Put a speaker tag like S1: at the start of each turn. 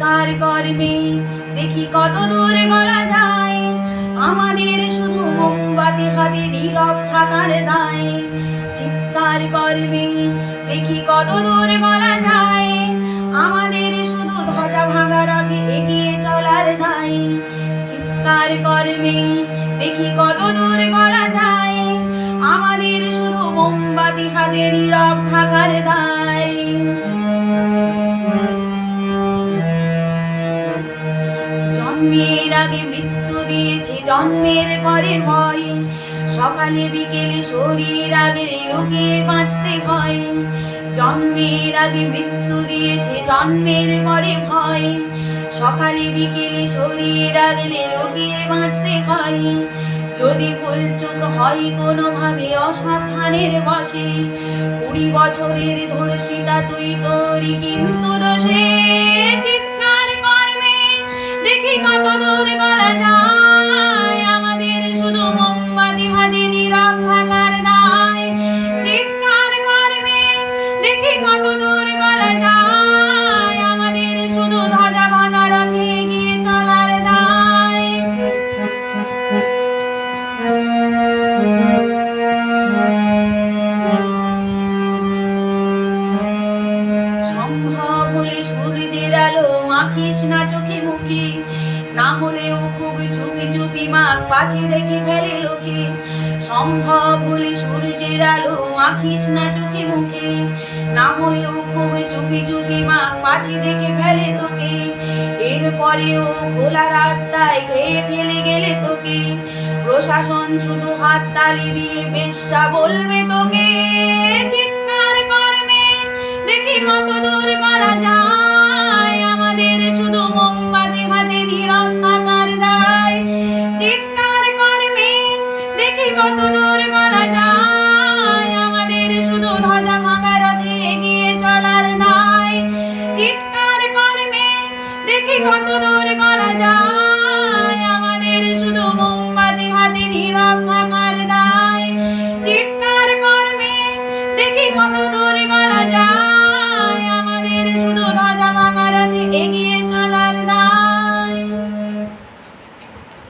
S1: চিৎকার করবে দেখি কত দূর গলা যায়, আমাদের শুধু মোমবাতি হাতে নীরব থাকার দায়। চিৎকার করবে দেখি কত দূর গলা যায়, আমাদের শুধু ধ্বজা ভাঙা রথে এগিয়ে চলার দায়। চিৎকার করবে দেখি কত দূর গলা যায়, আমাদের শুধু মোমবাতি হাতে নীরব থাকার দায়। জন্মের আগে মৃত্যু দিয়েছে জন্মের পরে ভয়, সকালে বিকেলে শরীর আগে লুকিয়ে বাঁচতে হয়। জন্মের আগে মৃত্যু দিয়েছে জন্মের পরে ভয়, সকালে বিকেলে শরীর আগলে লুকিয়ে বাঁচতে হয়। যদি ভুলচুক হয় কোনোভাবে অসাবধানের বশে, 20 বছরের ধর্ষিতা তুই তোরই কিন্তু দোষে। চিৎকার করবে দেখি কত দূর গলা যায়, আমাদের শুধু মোমবাতি হাতে নীরব থাকার দায়। চিৎকার করবে দেখি কত দূর গলা যায়, আমাদের শুধু ধ্বজা ভাঙা রথে এগিয়ে চলার দায়। সম্ভব হলে সূর্যের আলো মাখিস না চোখে মুখে, না হলেও খুব চুপি চুপি মাখ পাছে দেখে ফেলে লোকে। সম্ভব হলে সূর্যের আলো মাখিস না চোখে মুখে, না হলেও খুব চুপি চুপি মাখ পাছে দেখে ফেলে তোকে। এরপরেও খোলা রাস্তায় খেয়ে ফেলে গেলে তোকে, প্রশাসন শুধু হাত তালি দিয়ে বেশ্যা বলবে তোকে। চিৎকার করবে দেখি কত দূর গলা যায়, আমাদের শুধু মোমবাতি হাতে নীরব থাকার দায়। চিৎকার করবে দেখি কত দূর গলা যায়, আমাদের শুধু ধ্বজা ভাঙা রথে এগিয়ে চলার দায়। চিৎকার করবে দেখি কত দূর গলা যায়, আমাদের শুধু মোমবাতি হাতে নীরব থাকার দায়। চিৎকার করবে দেখি কত দূর গলা যায়, আমাদের শুধু ধ্বজা ভাঙা রথে এগিয়ে